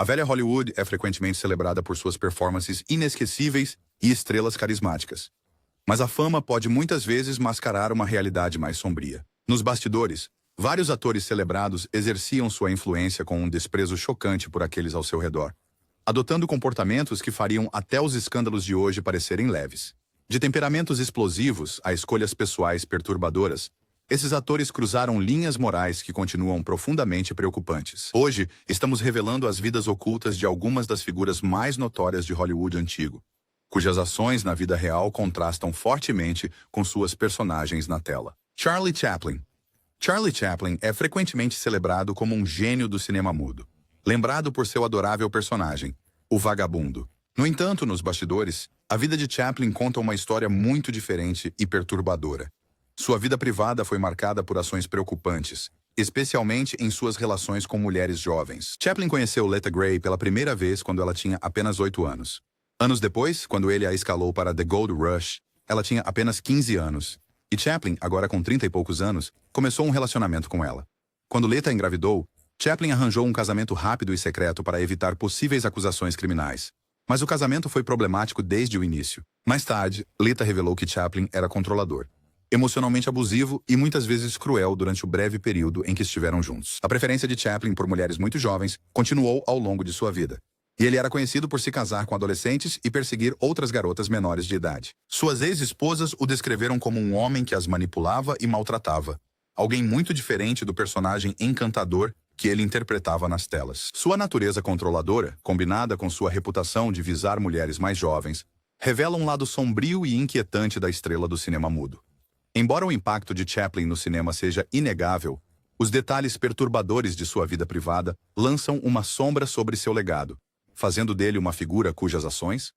A velha Hollywood é frequentemente celebrada por suas performances inesquecíveis e estrelas carismáticas. Mas a fama pode muitas vezes mascarar uma realidade mais sombria. Nos bastidores, vários atores celebrados exerciam sua influência com um desprezo chocante por aqueles ao seu redor, adotando comportamentos que fariam até os escândalos de hoje parecerem leves. De temperamentos explosivos a escolhas pessoais perturbadoras, esses atores cruzaram linhas morais que continuam profundamente preocupantes. Hoje, estamos revelando as vidas ocultas de algumas das figuras mais notórias de Hollywood antigo, cujas ações na vida real contrastam fortemente com suas personagens na tela. Charlie Chaplin. Charlie Chaplin é frequentemente celebrado como um gênio do cinema mudo, lembrado por seu adorável personagem, o Vagabundo. No entanto, nos bastidores, a vida de Chaplin conta uma história muito diferente e perturbadora. Sua vida privada foi marcada por ações preocupantes, especialmente em suas relações com mulheres jovens. Chaplin conheceu Letta Gray pela primeira vez quando ela tinha apenas 8 anos. Anos depois, quando ele a escalou para The Gold Rush, ela tinha apenas 15 anos. E Chaplin, agora com 30 e poucos anos, começou um relacionamento com ela. Quando Letta engravidou, Chaplin arranjou um casamento rápido e secreto para evitar possíveis acusações criminais. Mas o casamento foi problemático desde o início. Mais tarde, Letta revelou que Chaplin era controlador, emocionalmente abusivo e muitas vezes cruel durante o breve período em que estiveram juntos. A preferência de Chaplin por mulheres muito jovens continuou ao longo de sua vida. E ele era conhecido por se casar com adolescentes e perseguir outras garotas menores de idade. Suas ex-esposas o descreveram como um homem que as manipulava e maltratava, alguém muito diferente do personagem encantador que ele interpretava nas telas. Sua natureza controladora, combinada com sua reputação de visar mulheres mais jovens, revela um lado sombrio e inquietante da estrela do cinema mudo. Embora o impacto de Chaplin no cinema seja inegável, os detalhes perturbadores de sua vida privada lançam uma sombra sobre seu legado, fazendo dele uma figura cujas ações...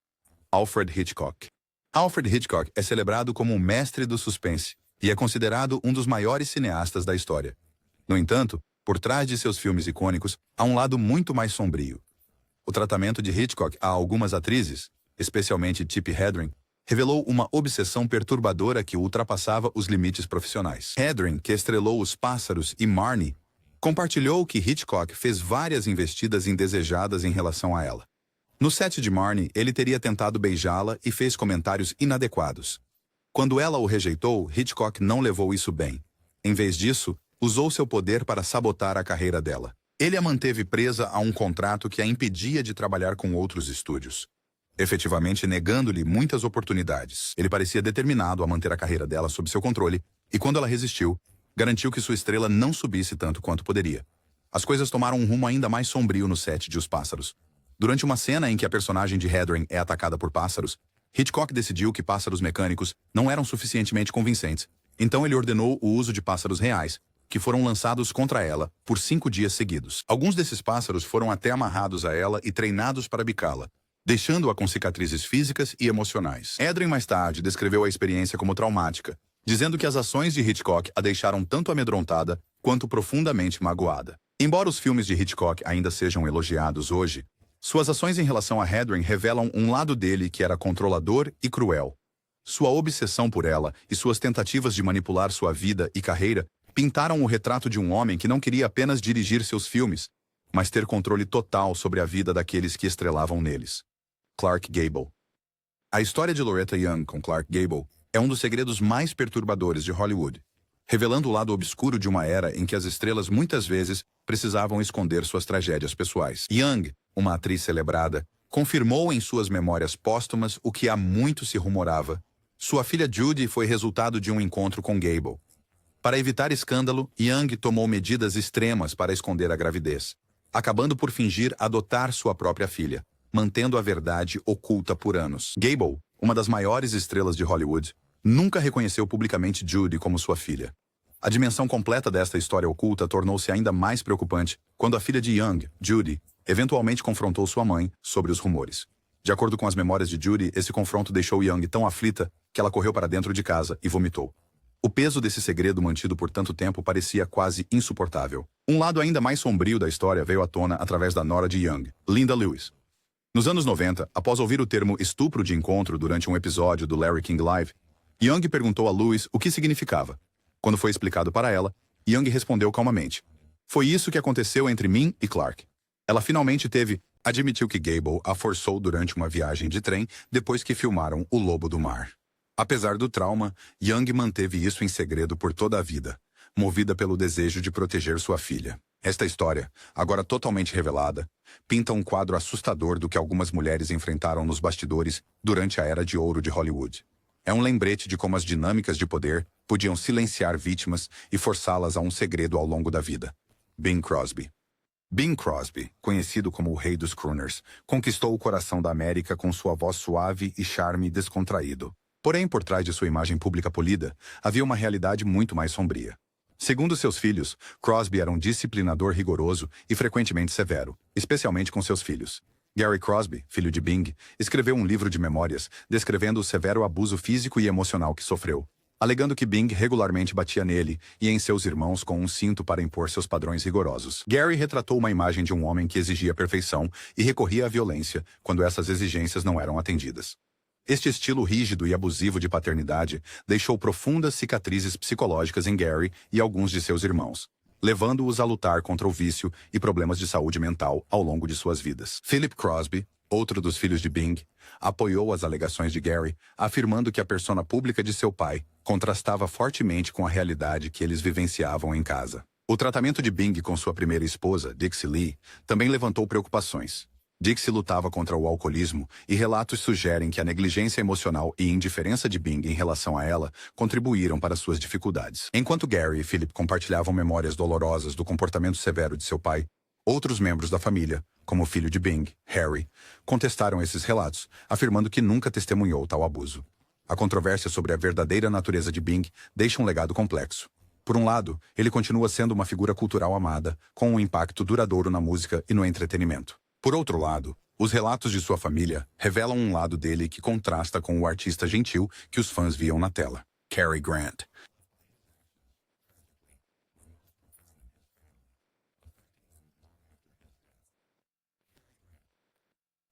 Alfred Hitchcock. Alfred Hitchcock é celebrado como um mestre do suspense e é considerado um dos maiores cineastas da história. No entanto, por trás de seus filmes icônicos, há um lado muito mais sombrio. O tratamento de Hitchcock a algumas atrizes, especialmente Tippi Hedren, revelou uma obsessão perturbadora que ultrapassava os limites profissionais. Hedren, que estrelou Os Pássaros e Marnie, compartilhou que Hitchcock fez várias investidas indesejadas em relação a ela. No set de Marnie, ele teria tentado beijá-la e fez comentários inadequados. Quando ela o rejeitou, Hitchcock não levou isso bem. Em vez disso, usou seu poder para sabotar a carreira dela. Ele a manteve presa a um contrato que a impedia de trabalhar com outros estúdios, efetivamente negando-lhe muitas oportunidades. Ele parecia determinado a manter a carreira dela sob seu controle, e quando ela resistiu, garantiu que sua estrela não subisse tanto quanto poderia. As coisas tomaram um rumo ainda mais sombrio no set de Os Pássaros. Durante uma cena em que a personagem de Hedren é atacada por pássaros, Hitchcock decidiu que pássaros mecânicos não eram suficientemente convincentes, então ele ordenou o uso de pássaros reais, que foram lançados contra ela por 5 dias seguidos. Alguns desses pássaros foram até amarrados a ela e treinados para bicá-la, deixando-a com cicatrizes físicas e emocionais. Hedren mais tarde descreveu a experiência como traumática, dizendo que as ações de Hitchcock a deixaram tanto amedrontada quanto profundamente magoada. Embora os filmes de Hitchcock ainda sejam elogiados hoje, suas ações em relação a Hedren revelam um lado dele que era controlador e cruel. Sua obsessão por ela e suas tentativas de manipular sua vida e carreira pintaram o retrato de um homem que não queria apenas dirigir seus filmes, mas ter controle total sobre a vida daqueles que estrelavam neles. Clark Gable. A história de Loretta Young com Clark Gable é um dos segredos mais perturbadores de Hollywood, revelando o lado obscuro de uma era em que as estrelas muitas vezes precisavam esconder suas tragédias pessoais. Young, uma atriz celebrada, confirmou em suas memórias póstumas o que há muito se rumorava. Sua filha Judy foi resultado de um encontro com Gable. Para evitar escândalo, Young tomou medidas extremas para esconder a gravidez, acabando por fingir adotar sua própria filha, mantendo a verdade oculta por anos. Gable, uma das maiores estrelas de Hollywood, nunca reconheceu publicamente Judy como sua filha. A dimensão completa desta história oculta tornou-se ainda mais preocupante quando a filha de Young, Judy, eventualmente confrontou sua mãe sobre os rumores. De acordo com as memórias de Judy, esse confronto deixou Young tão aflita que ela correu para dentro de casa e vomitou. O peso desse segredo mantido por tanto tempo parecia quase insuportável. Um lado ainda mais sombrio da história veio à tona através da nora de Young, Linda Lewis. Nos anos 90, após ouvir o termo estupro de encontro durante um episódio do Larry King Live, Young perguntou a Lewis o que significava. Quando foi explicado para ela, Young respondeu calmamente: "Foi isso que aconteceu entre mim e Clark." Ela finalmente teve admitiu que Gable a forçou durante uma viagem de trem depois que filmaram O Lobo do Mar. Apesar do trauma, Young manteve isso em segredo por toda a vida, movida pelo desejo de proteger sua filha. Esta história, agora totalmente revelada, pinta um quadro assustador do que algumas mulheres enfrentaram nos bastidores durante a Era de Ouro de Hollywood. É um lembrete de como as dinâmicas de poder podiam silenciar vítimas e forçá-las a um segredo ao longo da vida. Bing Crosby. Bing Crosby, conhecido como o rei dos crooners, conquistou o coração da América com sua voz suave e charme descontraído. Porém, por trás de sua imagem pública polida, havia uma realidade muito mais sombria. Segundo seus filhos, Crosby era um disciplinador rigoroso e frequentemente severo, especialmente com seus filhos. Gary Crosby, filho de Bing, escreveu um livro de memórias descrevendo o severo abuso físico e emocional que sofreu, alegando que Bing regularmente batia nele e em seus irmãos com um cinto para impor seus padrões rigorosos. Gary retratou uma imagem de um homem que exigia perfeição e recorria à violência quando essas exigências não eram atendidas. Este estilo rígido e abusivo de paternidade deixou profundas cicatrizes psicológicas em Gary e alguns de seus irmãos, levando-os a lutar contra o vício e problemas de saúde mental ao longo de suas vidas. Philip Crosby, outro dos filhos de Bing, apoiou as alegações de Gary, afirmando que a persona pública de seu pai contrastava fortemente com a realidade que eles vivenciavam em casa. O tratamento de Bing com sua primeira esposa, Dixie Lee, também levantou preocupações. Dixie lutava contra o alcoolismo e relatos sugerem que a negligência emocional e indiferença de Bing em relação a ela contribuíram para suas dificuldades. Enquanto Gary e Philip compartilhavam memórias dolorosas do comportamento severo de seu pai, outros membros da família, como o filho de Bing, Harry, contestaram esses relatos, afirmando que nunca testemunhou tal abuso. A controvérsia sobre a verdadeira natureza de Bing deixa um legado complexo. Por um lado, ele continua sendo uma figura cultural amada, com um impacto duradouro na música e no entretenimento. Por outro lado, os relatos de sua família revelam um lado dele que contrasta com o artista gentil que os fãs viam na tela. Cary Grant.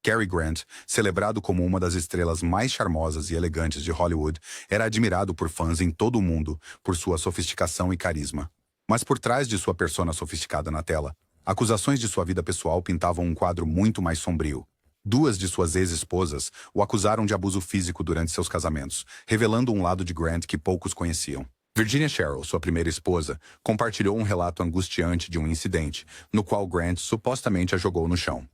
Cary Grant, celebrado como uma das estrelas mais charmosas e elegantes de Hollywood, era admirado por fãs em todo o mundo por sua sofisticação e carisma. Mas por trás de sua persona sofisticada na tela, acusações de sua vida pessoal pintavam um quadro muito mais sombrio. Duas de suas ex-esposas o acusaram de abuso físico durante seus casamentos, revelando um lado de Grant que poucos conheciam. Virginia Sherrill, sua primeira esposa, compartilhou um relato angustiante de um incidente, no qual Grant supostamente a jogou no chão.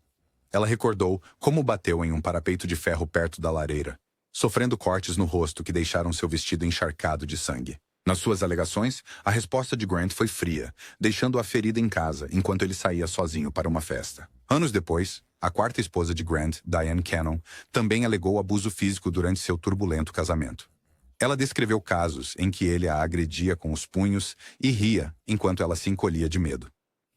Ela recordou como bateu em um parapeito de ferro perto da lareira, sofrendo cortes no rosto que deixaram seu vestido encharcado de sangue. Nas suas alegações, a resposta de Grant foi fria, deixando-a ferida em casa enquanto ele saía sozinho para uma festa. Anos depois, a quarta esposa de Grant, Diane Cannon, também alegou abuso físico durante seu turbulento casamento. Ela descreveu casos em que ele a agredia com os punhos e ria enquanto ela se encolhia de medo.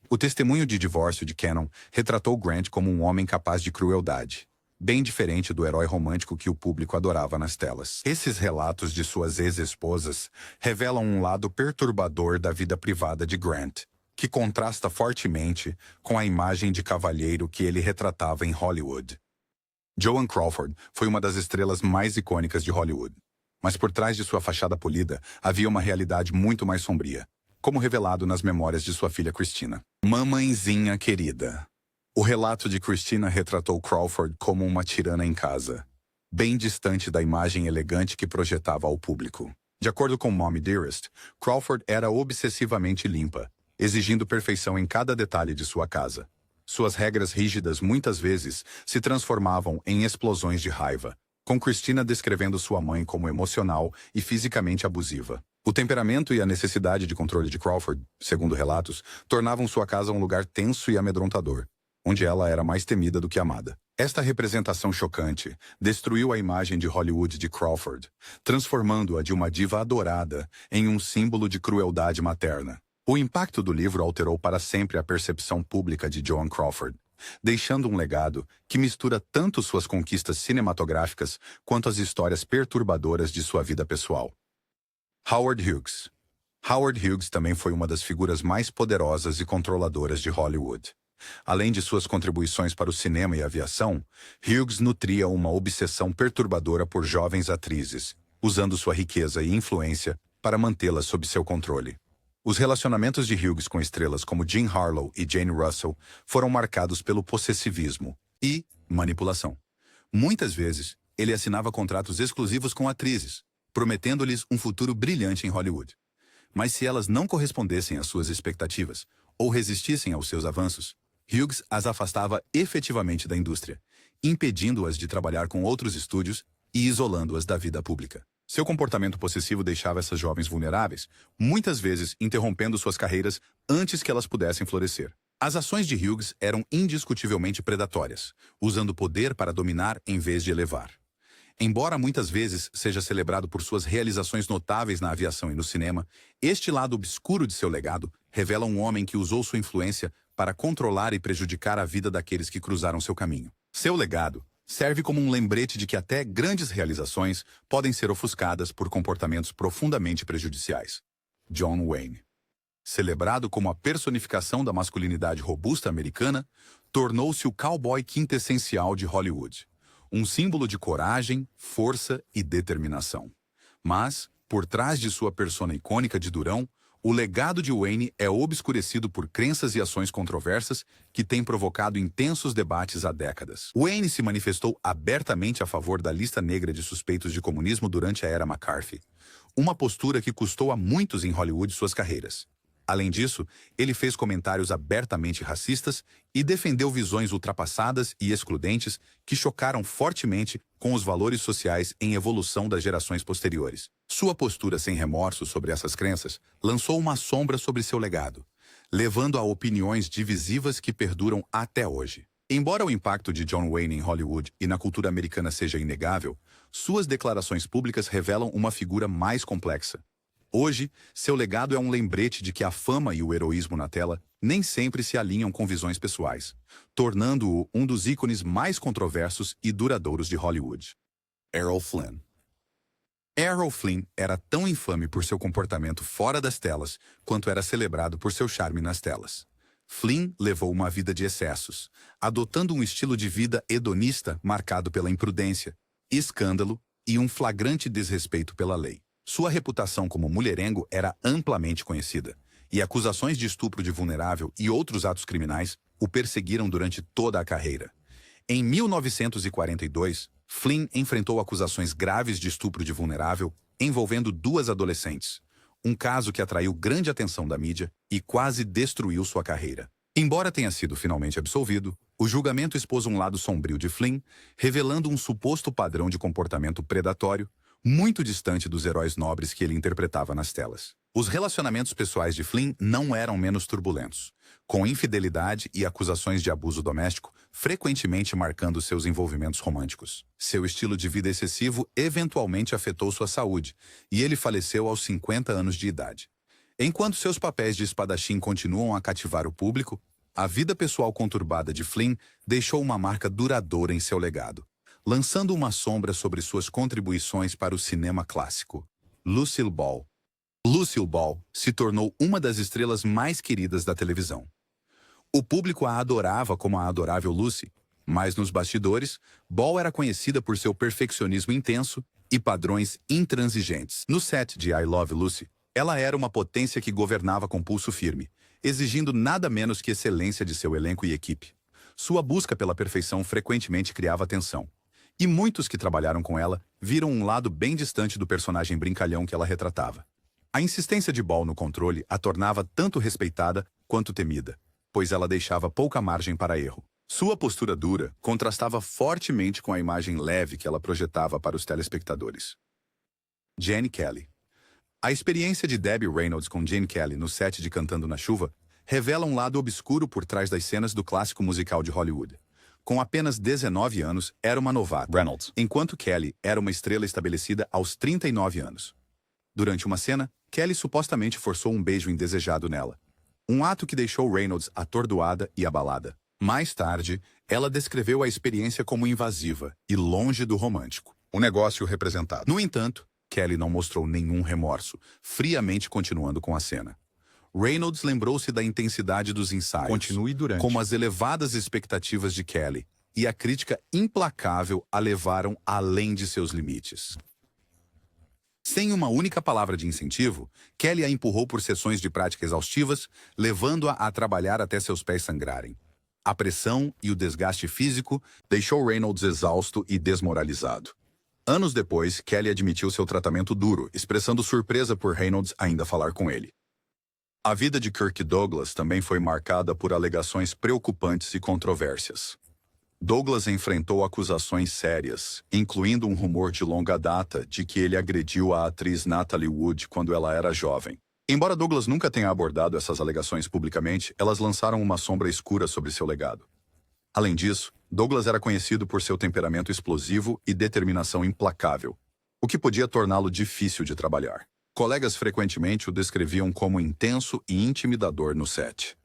O testemunho de divórcio de Cannon retratou Grant como um homem capaz de crueldade, bem diferente do herói romântico que o público adorava nas telas. Esses relatos de suas ex-esposas revelam um lado perturbador da vida privada de Grant, que contrasta fortemente com a imagem de cavalheiro que ele retratava em Hollywood. Joan Crawford foi uma das estrelas mais icônicas de Hollywood, mas por trás de sua fachada polida havia uma realidade muito mais sombria, como revelado nas memórias de sua filha Christina. Mamãezinha querida. O relato de Christina retratou Crawford como uma tirana em casa, bem distante da imagem elegante que projetava ao público. De acordo com Mommy Dearest, Crawford era obsessivamente limpa, exigindo perfeição em cada detalhe de sua casa. Suas regras rígidas muitas vezes se transformavam em explosões de raiva, com Christina descrevendo sua mãe como emocional e fisicamente abusiva. O temperamento e a necessidade de controle de Crawford, segundo relatos, tornavam sua casa um lugar tenso e amedrontador, onde ela era mais temida do que amada. Esta representação chocante destruiu a imagem de Hollywood de Crawford, transformando-a de uma diva adorada em um símbolo de crueldade materna. O impacto do livro alterou para sempre a percepção pública de Joan Crawford, deixando um legado que mistura tanto suas conquistas cinematográficas quanto as histórias perturbadoras de sua vida pessoal. Howard Hughes. Howard Hughes também foi uma das figuras mais poderosas e controladoras de Hollywood. Além de suas contribuições para o cinema e a aviação, Hughes nutria uma obsessão perturbadora por jovens atrizes, usando sua riqueza e influência para mantê-las sob seu controle. Os relacionamentos de Hughes com estrelas como Jean Harlow e Jane Russell foram marcados pelo possessivismo E manipulação. Muitas vezes, ele assinava contratos exclusivos com atrizes, prometendo-lhes um futuro brilhante em Hollywood. Mas se elas não correspondessem às suas expectativas ou resistissem aos seus avanços, Hughes as afastava efetivamente da indústria, impedindo-as de trabalhar com outros estúdios e isolando-as da vida pública. Seu comportamento possessivo deixava essas jovens vulneráveis, muitas vezes interrompendo suas carreiras antes que elas pudessem florescer. As ações de Hughes eram indiscutivelmente predatórias, usando poder para dominar em vez de elevar. Embora muitas vezes seja celebrado por suas realizações notáveis na aviação e no cinema, este lado obscuro de seu legado revela um homem que usou sua influência para controlar e prejudicar a vida daqueles que cruzaram seu caminho. Seu legado serve como um lembrete de que até grandes realizações podem ser ofuscadas por comportamentos profundamente prejudiciais. John Wayne. Celebrado como a personificação da masculinidade robusta americana, tornou-se o cowboy quintessencial de Hollywood. Um símbolo de coragem, força e determinação. Mas, por trás de sua persona icônica de durão, o legado de Wayne é obscurecido por crenças e ações controversas que têm provocado intensos debates há décadas. Wayne se manifestou abertamente a favor da lista negra de suspeitos de comunismo durante a era McCarthy, uma postura que custou a muitos em Hollywood suas carreiras. Além disso, ele fez comentários abertamente racistas e defendeu visões ultrapassadas e excludentes que chocaram fortemente com os valores sociais em evolução das gerações posteriores. Sua postura sem remorso sobre essas crenças lançou uma sombra sobre seu legado, levando a opiniões divisivas que perduram até hoje. Embora o impacto de John Wayne em Hollywood e na cultura americana seja inegável, suas declarações públicas revelam uma figura mais complexa. Hoje, seu legado é um lembrete de que a fama e o heroísmo na tela nem sempre se alinham com visões pessoais, tornando-o um dos ícones mais controversos e duradouros de Hollywood. Errol Flynn. Errol Flynn era tão infame por seu comportamento fora das telas quanto era celebrado por seu charme nas telas. Flynn levou uma vida de excessos, adotando um estilo de vida hedonista marcado pela imprudência, escândalo e um flagrante desrespeito pela lei. Sua reputação como mulherengo era amplamente conhecida, e acusações de estupro de vulnerável e outros atos criminais o perseguiram durante toda a carreira. Em 1942, Flynn enfrentou acusações graves de estupro de vulnerável envolvendo duas adolescentes, um caso que atraiu grande atenção da mídia e quase destruiu sua carreira. Embora tenha sido finalmente absolvido, o julgamento expôs um lado sombrio de Flynn, revelando um suposto padrão de comportamento predatório, muito distante dos heróis nobres que ele interpretava nas telas. Os relacionamentos pessoais de Flynn não eram menos turbulentos, com infidelidade e acusações de abuso doméstico frequentemente marcando seus envolvimentos românticos. Seu estilo de vida excessivo eventualmente afetou sua saúde, e ele faleceu aos 50 anos de idade. Enquanto seus papéis de espadachim continuam a cativar o público, a vida pessoal conturbada de Flynn deixou uma marca duradoura em seu legado, lançando uma sombra sobre suas contribuições para o cinema clássico. Lucille Ball. Lucille Ball se tornou uma das estrelas mais queridas da televisão. O público a adorava como a adorável Lucy, mas nos bastidores, Ball era conhecida por seu perfeccionismo intenso e padrões intransigentes. No set de I Love Lucy, ela era uma potência que governava com pulso firme, exigindo nada menos que excelência de seu elenco e equipe. Sua busca pela perfeição frequentemente criava tensão, e muitos que trabalharam com ela viram um lado bem distante do personagem brincalhão que ela retratava. A insistência de Ball no controle a tornava tanto respeitada quanto temida, pois ela deixava pouca margem para erro. Sua postura dura contrastava fortemente com a imagem leve que ela projetava para os telespectadores. Gene Kelly. A experiência de Debbie Reynolds com Gene Kelly no set de Cantando na Chuva revela um lado obscuro por trás das cenas do clássico musical de Hollywood. Com apenas 19 anos, era uma novata, Reynolds, enquanto Kelly era uma estrela estabelecida aos 39 anos. Durante uma cena, Kelly supostamente forçou um beijo indesejado nela. Um ato que deixou Reynolds atordoada e abalada. Mais tarde, ela descreveu a experiência como invasiva e longe do romântico. Um negócio representado. No entanto, Kelly não mostrou nenhum remorso, friamente continuando com a cena. Reynolds lembrou-se da intensidade dos ensaios, como as elevadas expectativas de Kelly, e a crítica implacável a levaram além de seus limites. Sem uma única palavra de incentivo, Kelly a empurrou por sessões de prática exaustivas, levando-a a trabalhar até seus pés sangrarem. A pressão e o desgaste físico deixou Reynolds exausto e desmoralizado. Anos depois, Kelly admitiu seu tratamento duro, expressando surpresa por Reynolds ainda falar com ele. A vida de Kirk Douglas também foi marcada por alegações preocupantes e controvérsias. Douglas enfrentou acusações sérias, incluindo um rumor de longa data de que ele agrediu a atriz Natalie Wood quando ela era jovem. Embora Douglas nunca tenha abordado essas alegações publicamente, elas lançaram uma sombra escura sobre seu legado. Além disso, Douglas era conhecido por seu temperamento explosivo e determinação implacável, o que podia torná-lo difícil de trabalhar. Colegas frequentemente o descreviam como intenso e intimidador no set.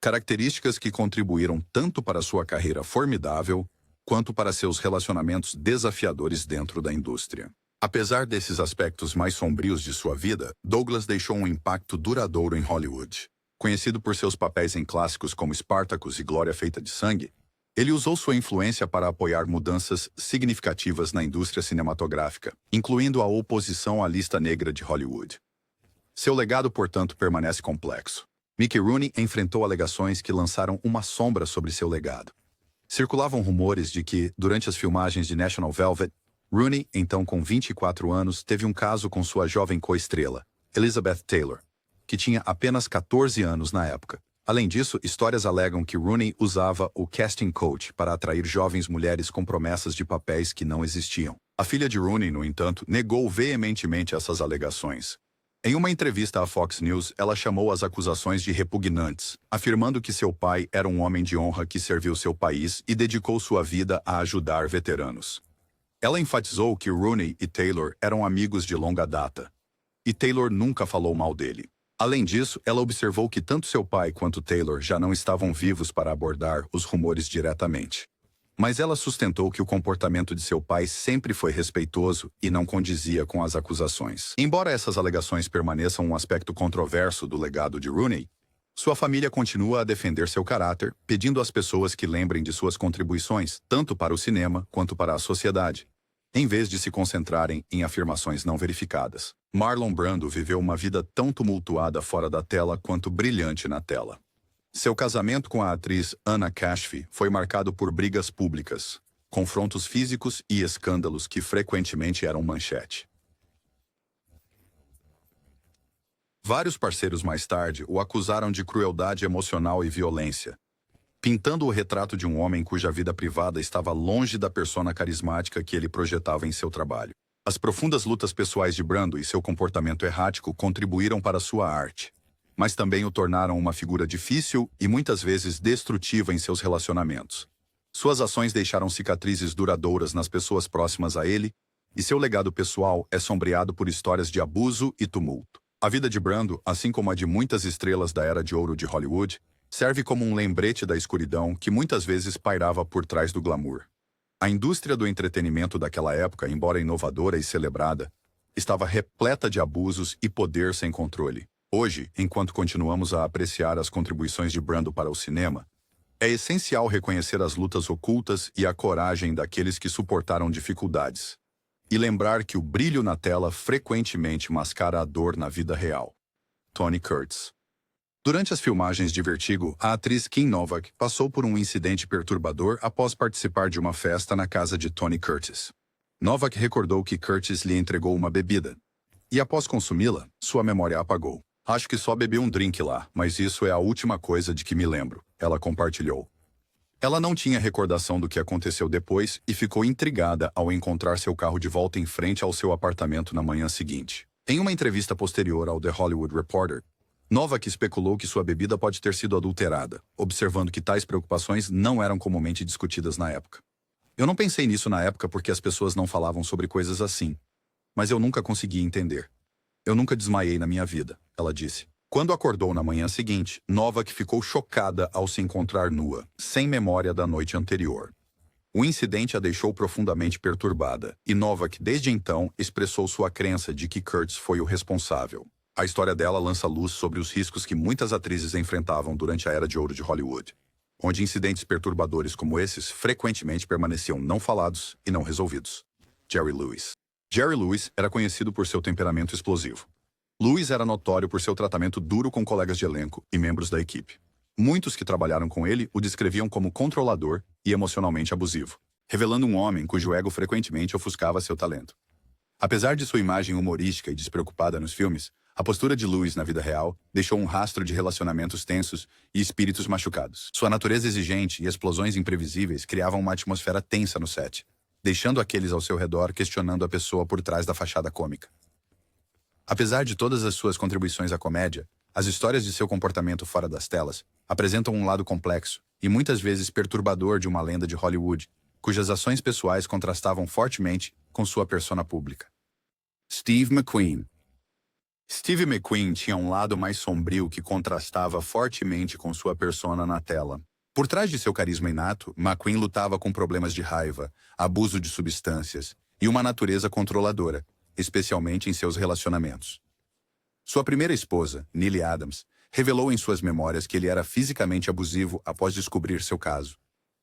Características que contribuíram tanto para sua carreira formidável, quanto para seus relacionamentos desafiadores dentro da indústria. Apesar desses aspectos mais sombrios de sua vida, Douglas deixou um impacto duradouro em Hollywood. Conhecido por seus papéis em clássicos como Spartacus e Glória Feita de Sangue, ele usou sua influência para apoiar mudanças significativas na indústria cinematográfica, incluindo a oposição à lista negra de Hollywood. Seu legado, portanto, permanece complexo. Mickey Rooney enfrentou alegações que lançaram uma sombra sobre seu legado. Circulavam rumores de que, durante as filmagens de National Velvet, Rooney, então com 24 anos, teve um caso com sua jovem co-estrela, Elizabeth Taylor, que tinha apenas 14 anos na época. Além disso, histórias alegam que Rooney usava o casting coach para atrair jovens mulheres com promessas de papéis que não existiam. A filha de Rooney, no entanto, negou veementemente essas alegações. Em uma entrevista à Fox News, ela chamou as acusações de repugnantes, afirmando que seu pai era um homem de honra que serviu seu país e dedicou sua vida a ajudar veteranos. Ela enfatizou que Rooney e Taylor eram amigos de longa data, e Taylor nunca falou mal dele. Além disso, ela observou que tanto seu pai quanto Taylor já não estavam vivos para abordar os rumores diretamente. Mas ela sustentou que o comportamento de seu pai sempre foi respeitoso e não condizia com as acusações. Embora essas alegações permaneçam um aspecto controverso do legado de Rooney, sua família continua a defender seu caráter, pedindo às pessoas que lembrem de suas contribuições, tanto para o cinema quanto para a sociedade, em vez de se concentrarem em afirmações não verificadas. Marlon Brando viveu uma vida tão tumultuada fora da tela quanto brilhante na tela. Seu casamento com a atriz Anna Cashfi foi marcado por brigas públicas, confrontos físicos e escândalos que frequentemente eram manchete. Vários parceiros mais tarde o acusaram de crueldade emocional e violência, pintando o retrato de um homem cuja vida privada estava longe da persona carismática que ele projetava em seu trabalho. As profundas lutas pessoais de Brando e seu comportamento errático contribuíram para sua arte, mas também o tornaram uma figura difícil e muitas vezes destrutiva em seus relacionamentos. Suas ações deixaram cicatrizes duradouras nas pessoas próximas a ele, e seu legado pessoal é sombreado por histórias de abuso e tumulto. A vida de Brando, assim como a de muitas estrelas da era de ouro de Hollywood, serve como um lembrete da escuridão que muitas vezes pairava por trás do glamour. A indústria do entretenimento daquela época, embora inovadora e celebrada, estava repleta de abusos e poder sem controle. Hoje, enquanto continuamos a apreciar as contribuições de Brando para o cinema, é essencial reconhecer as lutas ocultas e a coragem daqueles que suportaram dificuldades, e lembrar que o brilho na tela frequentemente mascara a dor na vida real. Tony Curtis. Durante as filmagens de Vertigo, a atriz Kim Novak passou por um incidente perturbador após participar de uma festa na casa de Tony Curtis. Novak recordou que Curtis lhe entregou uma bebida, e após consumi-la, sua memória apagou. Acho que só bebi um drink lá, mas isso é a última coisa de que me lembro, ela compartilhou. Ela não tinha recordação do que aconteceu depois e ficou intrigada ao encontrar seu carro de volta em frente ao seu apartamento na manhã seguinte. Em uma entrevista posterior ao The Hollywood Reporter, Novak especulou que sua bebida pode ter sido adulterada, observando que tais preocupações não eram comumente discutidas na época. Eu não pensei nisso na época porque as pessoas não falavam sobre coisas assim, mas eu nunca consegui entender. Eu nunca desmaiei na minha vida, ela disse. Quando acordou na manhã seguinte, Novak ficou chocada ao se encontrar nua, sem memória da noite anterior. O incidente a deixou profundamente perturbada, e Novak, desde então, expressou sua crença de que Curtis foi o responsável. A história dela lança luz sobre os riscos que muitas atrizes enfrentavam durante a era de ouro de Hollywood, onde incidentes perturbadores como esses frequentemente permaneciam não falados e não resolvidos. Jerry Lewis. Jerry Lewis era conhecido por seu temperamento explosivo. Lewis era notório por seu tratamento duro com colegas de elenco e membros da equipe. Muitos que trabalharam com ele o descreviam como controlador e emocionalmente abusivo, revelando um homem cujo ego frequentemente ofuscava seu talento. Apesar de sua imagem humorística e despreocupada nos filmes, a postura de Lewis na vida real deixou um rastro de relacionamentos tensos e espíritos machucados. Sua natureza exigente e explosões imprevisíveis criavam uma atmosfera tensa no set, deixando aqueles ao seu redor questionando a pessoa por trás da fachada cômica. Apesar de todas as suas contribuições à comédia, as histórias de seu comportamento fora das telas apresentam um lado complexo e muitas vezes perturbador de uma lenda de Hollywood, cujas ações pessoais contrastavam fortemente com sua persona pública. Steve McQueen. Steve McQueen tinha um lado mais sombrio que contrastava fortemente com sua persona na tela. Por trás de seu carisma inato, McQueen lutava com problemas de raiva, abuso de substâncias e uma natureza controladora, especialmente em seus relacionamentos. Sua primeira esposa, Neely Adams, revelou em suas memórias que ele era fisicamente abusivo após descobrir seu caso,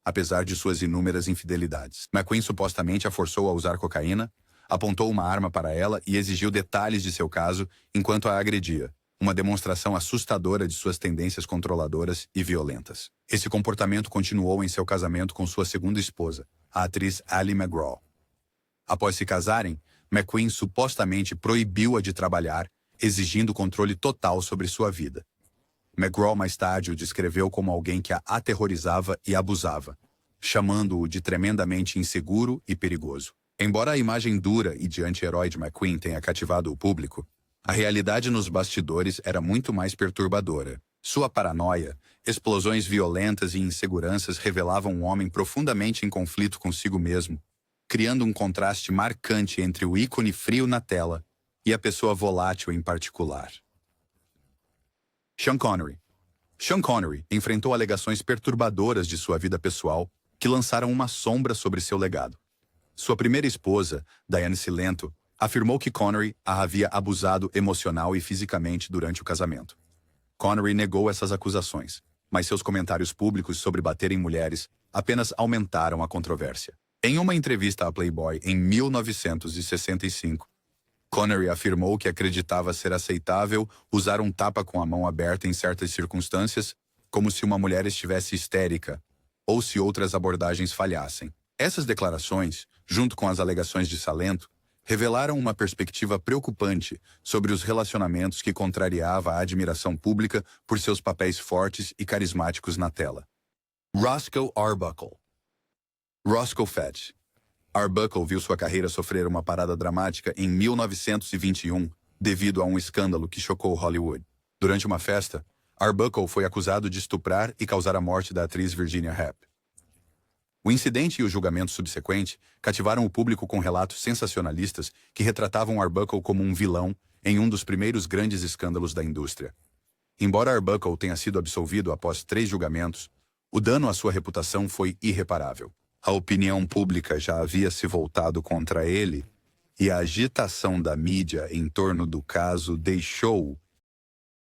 apesar de suas inúmeras infidelidades. McQueen supostamente a forçou a usar cocaína, apontou uma arma para ela e exigiu detalhes de seu caso enquanto a agredia, uma demonstração assustadora de suas tendências controladoras e violentas. Esse comportamento continuou em seu casamento com sua segunda esposa, a atriz Ali MacGraw. Após se casarem, McQueen supostamente proibiu-a de trabalhar, exigindo controle total sobre sua vida. MacGraw mais tarde o descreveu como alguém que a aterrorizava e abusava, chamando-o de tremendamente inseguro e perigoso. Embora a imagem dura e de anti-herói de McQueen tenha cativado o público, a realidade nos bastidores era muito mais perturbadora. Sua paranoia, explosões violentas e inseguranças revelavam um homem profundamente em conflito consigo mesmo, criando um contraste marcante entre o ícone frio na tela e a pessoa volátil em particular. Sean Connery. Sean Connery enfrentou alegações perturbadoras de sua vida pessoal que lançaram uma sombra sobre seu legado. Sua primeira esposa, Diane Cilento, afirmou que Connery a havia abusado emocional e fisicamente durante o casamento. Connery negou essas acusações, mas seus comentários públicos sobre bater em mulheres apenas aumentaram a controvérsia. Em uma entrevista à Playboy em 1965, Connery afirmou que acreditava ser aceitável usar um tapa com a mão aberta em certas circunstâncias, como se uma mulher estivesse histérica, ou se outras abordagens falhassem. Essas declarações, junto com as alegações de Salento, revelaram uma perspectiva preocupante sobre os relacionamentos que contrariava a admiração pública por seus papéis fortes e carismáticos na tela. Roscoe Arbuckle. Roscoe Fett. Arbuckle viu sua carreira sofrer uma parada dramática em 1921 devido a um escândalo que chocou Hollywood. Durante uma festa, Arbuckle foi acusado de estuprar e causar a morte da atriz Virginia Rapp. O incidente e o julgamento subsequente cativaram o público com relatos sensacionalistas que retratavam Arbuckle como um vilão em um dos primeiros grandes escândalos da indústria. Embora Arbuckle tenha sido absolvido após 3 julgamentos, o dano à sua reputação foi irreparável. A opinião pública já havia se voltado contra ele e a agitação da mídia em torno do caso deixou-o